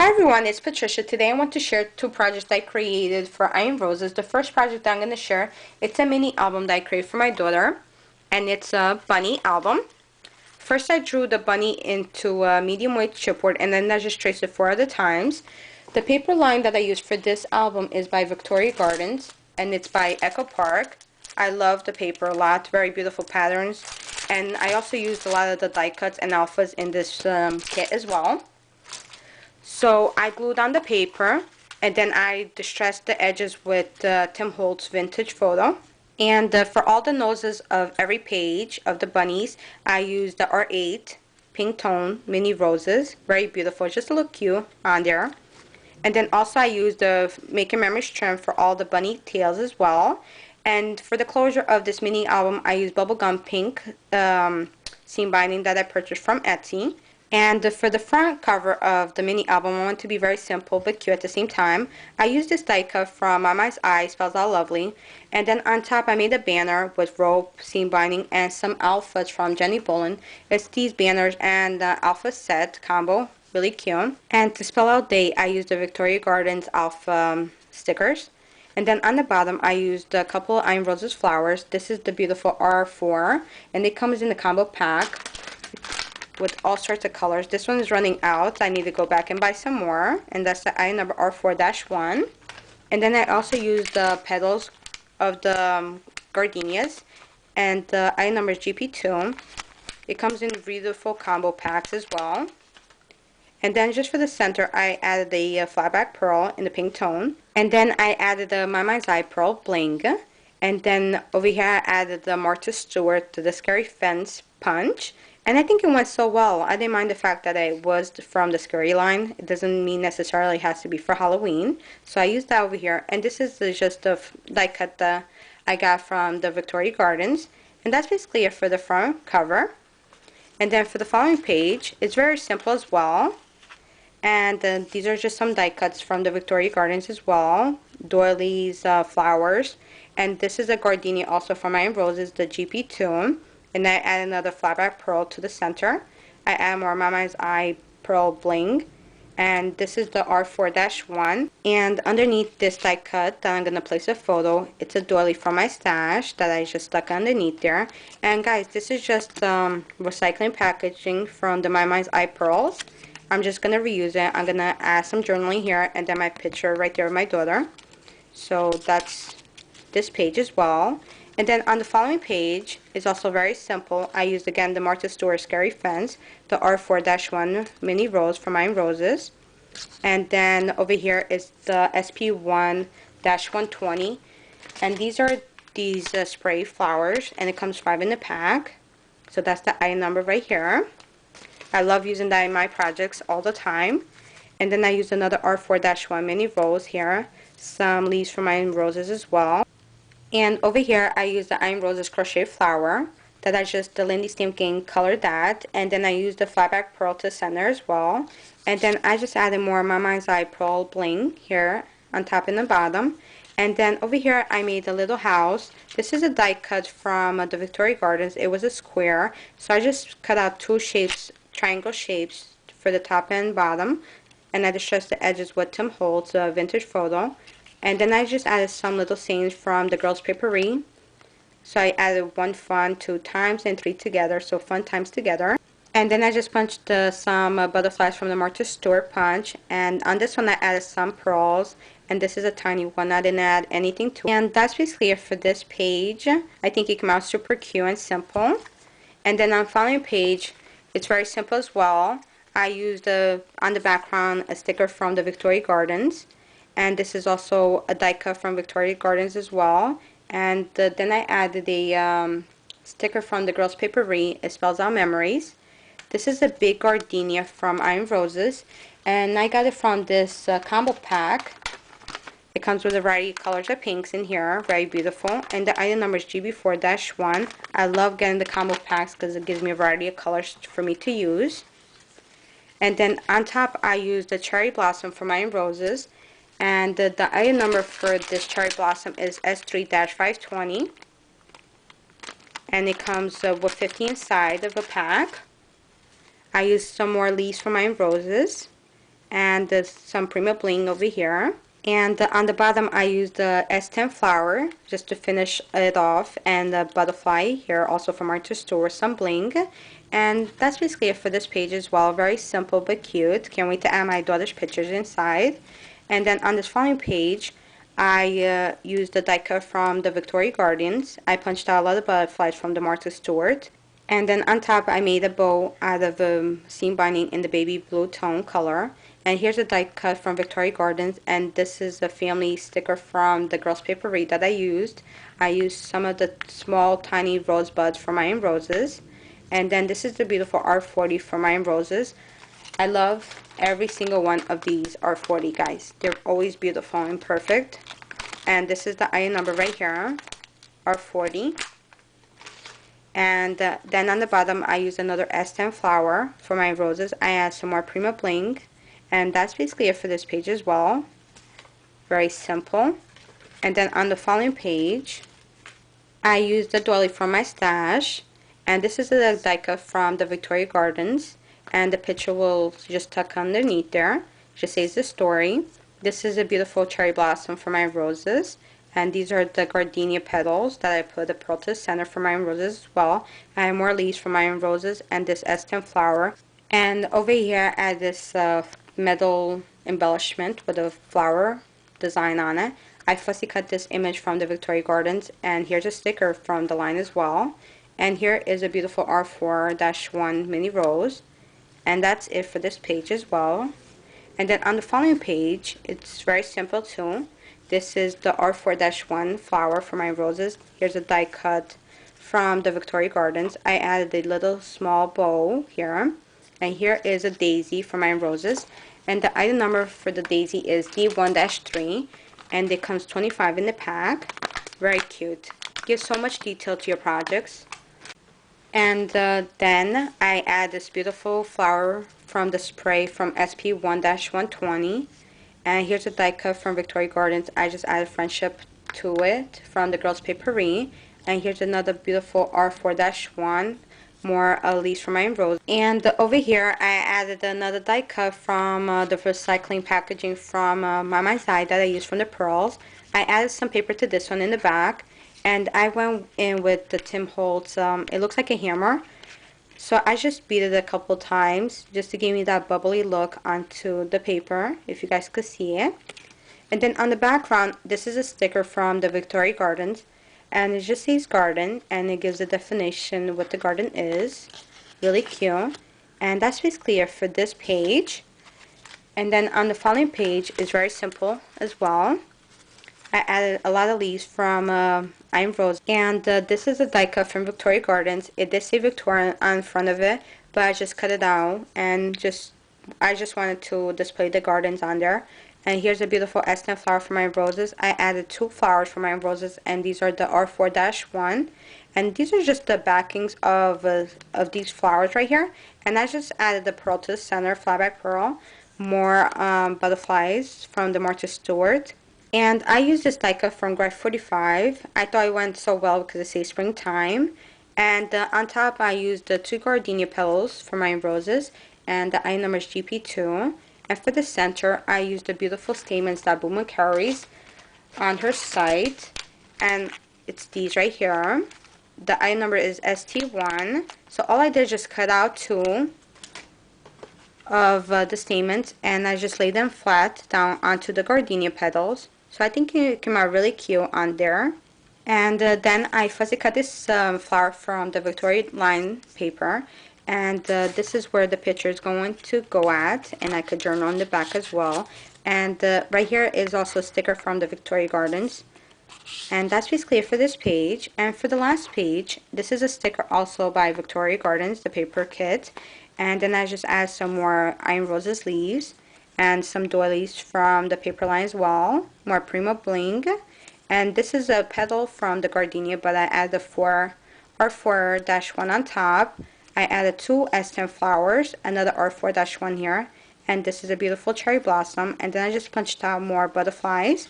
Hi everyone, it's Patricia. Today I want to share two projects I created for I Am Roses. The first project that I'm going to share, it's a mini album that I created for my daughter, and it's a bunny album. First I drew the bunny into a medium weight chipboard, and then I just traced it 4 other times. The paper line that I used for this album is by Victoria Gardens, and it's by Echo Park. I love the paper a lot, very beautiful patterns, and I also used a lot of the die cuts and alphas in this kit as well. So I glued on the paper, and then I distressed the edges with Tim Holtz vintage photo. And for all the noses of every page of the bunnies, I used the R8 pink tone mini roses. Very beautiful, just look cute on there. And then also I used the Making Memories trim for all the bunny tails as well. And for the closure of this mini album, I used bubblegum pink seam binding that I purchased from Etsy. And for the front cover of the mini album, I want to be very simple but cute at the same time. I used this die cut from Mama's Eye, spells out lovely. And then on top I made a banner with rope, seam binding, and some alphas from Jenny Bolin. It's these banners and the alpha set combo, really cute. And to spell out date, I used the Victoria Gardens alpha stickers. And then on the bottom I used a couple of I Am Roses flowers. This is the beautiful R4, and it comes in the combo pack with all sorts of colors. This one is running out. I need to go back and buy some more, and that's the item number R4-1. And then I also used the petals of the gardenias, and the item number is GP2. It comes in beautiful combo packs as well. And then just for the center, I added the flatback pearl in the pink tone, and then I added the Mama's Eye pearl bling, and then over here I added the Martha Stewart to the Scary Fence punch. And I think it went so well. I didn't mind the fact that it was from the Scary line. It doesn't mean necessarily it has to be for Halloween. So I used that over here. And this is just the die cut that I got from the Victoria Gardens. And that's basically it for the front cover. And then for the following page, it's very simple as well. And these are just some die cuts from the Victoria Gardens as well. Doilies, flowers. And this is a gardenia also from I Am Roses, the GP2. And I add another flatback pearl to the center. I add more Mama's Eye pearl bling. And this is the R4-1. And underneath this die cut that I'm going to place a photo, it's a doily from my stash that I just stuck underneath there. And guys, this is just recycling packaging from the Mama's Eye pearls. I'm just going to reuse it. I'm going to add some journaling here, and then my picture right there of my daughter. So that's this page as well. And then on the following page is also very simple. I used again the Martha Stewart Scary Fence, the R4-1 mini rose from I Am Roses. And then over here is the SP1-120. And these are these spray flowers, and it comes 5 in the pack. So that's the item number right here. I love using that in my projects all the time. And then I used another R4-1 mini rose here. Some leaves from I Am Roses as well. And over here I used the I Am Roses crochet flower that I just, the Lindy Stamp Gang colored that. And then I used the flatback pearl to center as well. And then I just added more Mama's Eye pearl bling here on top and the bottom. And then over here I made a little house. This is a die cut from the Victoria Gardens. It was a square. So I just cut out two shapes, triangle shapes for the top and bottom. And I distressed the edges with Tim Holtz vintage photo. And then I just added some little sayings from the Girls Papery. So I added 1 fun 2 times and 3 together, so fun times together. And then I just punched some butterflies from the Martha Stewart punch. And on this one I added some pearls. And this is a tiny one. I didn't add anything to it. And that's basically it for this page. I think it came out super cute and simple. And then on the following page, it's very simple as well. I used on the background a sticker from the Victoria Gardens. And this is also a die cut from Victoria Gardens as well. And then I added a sticker from the Girls Papery. It spells out memories. This is a big gardenia from I Am Roses. And I got it from this combo pack. It comes with a variety of colors of pinks in here. Very beautiful. And the item number is GB4-1. I love getting the combo packs because it gives me a variety of colors for me to use. And then on top I used the cherry blossom from I Am Roses. And the item number for this cherry blossom is S3-520. And it comes with 50 inside of a pack. I used some more leaves from I Am Roses. and some Prima Bling over here. And on the bottom I used the S10 flower just to finish it off, and the butterfly here also from Art to Store, some bling. And that's basically it for this page as well. Very simple but cute. Can't wait to add my daughter's pictures inside. And then on this following page, I used the die cut from the Victoria Gardens. I punched out a lot of butterflies from the Martha Stewart. And then on top I made a bow out of seam binding in the baby blue tone color. And here's a die cut from Victoria Gardens, and this is the family sticker from the Girls Papery that I used. I used some of the small tiny rosebuds for my own roses. And then this is the beautiful R40 for my own roses. I love every single one of these R40, guys. They're always beautiful and perfect. And this is the item number right here, R40. And then on the bottom I use another S10 flower for my roses. I add some more Prima Bling. And that's basically it for this page as well. Very simple. And then on the following page, I used the doily from my stash. And this is a die cut from the Victoria Gardens. And the picture will just tuck underneath there. It just says the story. This is a beautiful cherry blossom for my roses. And these are the gardenia petals that I put the pearl to the center for my roses as well. I have more leaves for my roses and this S10 flower. And over here I add this metal embellishment with a flower design on it. I fussy cut this image from the Victoria Gardens, and here's a sticker from the line as well. And here is a beautiful R4-1 mini rose. And that's it for this page as well. And then on the following page, it's very simple too. This is the R4-1 flower for my roses. Here's a die cut from the Victoria Gardens. I added a little small bow here. And here is a daisy for my roses. And the item number for the daisy is D1-3. And it comes 25 in the pack. Very cute. Gives so much detail to your projects. And then I add this beautiful flower from the spray from SP1-120. And here's a die cut from Victoria Gardens. I just added friendship to it from the Girls Papery. And here's another beautiful R4-1. More leaves from my rose. And over here I added another die cut from the recycling packaging from my side that I used from the pearls. I added some paper to this one in the back, and I went in with the Tim Holtz, it looks like a hammer, so I just beat it a couple times just to give me that bubbly look onto the paper, if you guys could see it. And then on the background, this is a sticker from the Victoria Gardens. And it just says garden, and it gives a definition what the garden is. Really cute. And that's basically it for this page. And then on the following page is very simple as well. I added a lot of leaves from I'm Rose. And this is a die cut from Victoria Gardens. It did say Victoria on front of it, but I just cut it out, and I just wanted to display the gardens on there. And here's a beautiful S10 flower for my roses. I added 2 flowers for my roses, and these are the R4-1. And these are just the backings of these flowers right here. And I just added the pearl to the center, flatback pearl. More butterflies from the Martha Stewart. And I used this die cut from Graph 45. I thought it went so well because it says springtime. And on top I used the 2 gardenia petals for my roses. And the item number is GP2. And for the center, I used the beautiful statements that Bunma carries on her site. And it's these right here. The item number is ST1. So all I did is just cut out 2 of the statements, and I just laid them flat down onto the gardenia petals. So I think it came out really cute on there. And then I fussy cut this flower from the Victoria line paper. And this is where the picture is going to go at, and I could journal on the back as well. And right here is also a sticker from the Victoria Gardens. And that's basically it for this page. And for the last page, this is a sticker also by Victoria Gardens, the paper kit. And then I just add some more Iron Roses leaves and some doilies from the paper line as well. More Prima Bling. And this is a petal from the gardenia, but I added the R4-1 on top. I added 2 S10 flowers, another R4-1 here, and this is a beautiful cherry blossom. And then I just punched out more butterflies.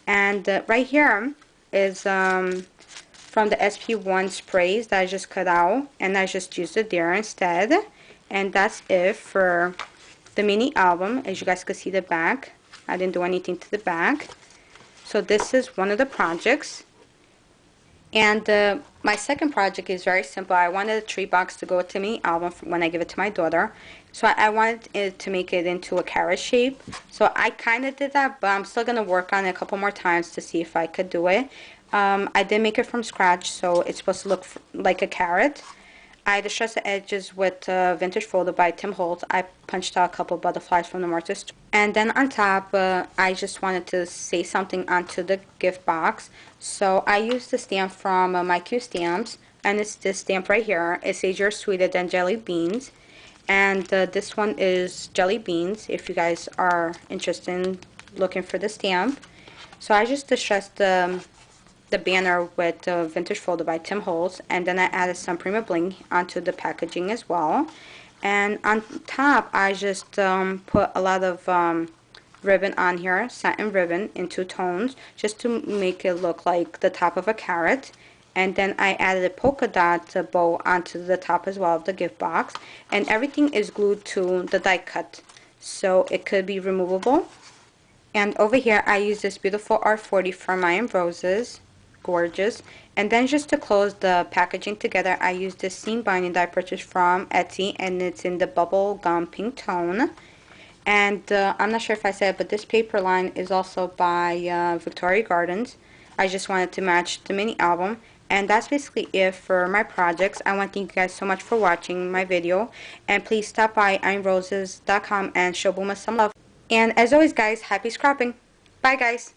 And right here is from the SP1 sprays that I just cut out, and I just used it there instead. And that's it for the mini album. As you guys can see the back, I didn't do anything to the back. So this is one of the projects. And my second project is very simple. I wanted a tree box to go with the mini album when I give it to my daughter. So I wanted it to make it into a carrot shape. So I kind of did that, but I'm still going to work on it a couple more times to see if I could do it. I did make it from scratch, so it's supposed to look like a carrot. I distressed the edges with Vintage Folder by Tim Holtz. I punched out a couple butterflies from the Martha store. And then on top, I just wanted to say something onto the gift box. So I used the stamp from My Q Stamps, and it's this stamp right here. It says you're sweeter than jelly beans. And this one is jelly beans, if you guys are interested in looking for the stamp. So I just distressed the banner with Vintage Folder by Tim Holtz, and then I added some Prima Bling onto the packaging as well. And on top, I just put a lot of ribbon on here, satin ribbon in 2 tones, just to make it look like the top of a carrot. And then I added a polka dot bow onto the top as well of the gift box. And everything is glued to the die cut, so it could be removable. And over here, I use this beautiful R40 from I Am Roses. Gorgeous. And then just to close the packaging together, I used this seam binding that I purchased from Etsy, and it's in the bubble gum pink tone. And I'm not sure if I said, but this paper line is also by Victoria Gardens. I just wanted to match the mini album. And that's basically it for my projects. I want to thank you guys so much for watching my video, and please stop by IamRoses.com and show Bunma some love. And as always guys, happy scrapping. Bye guys.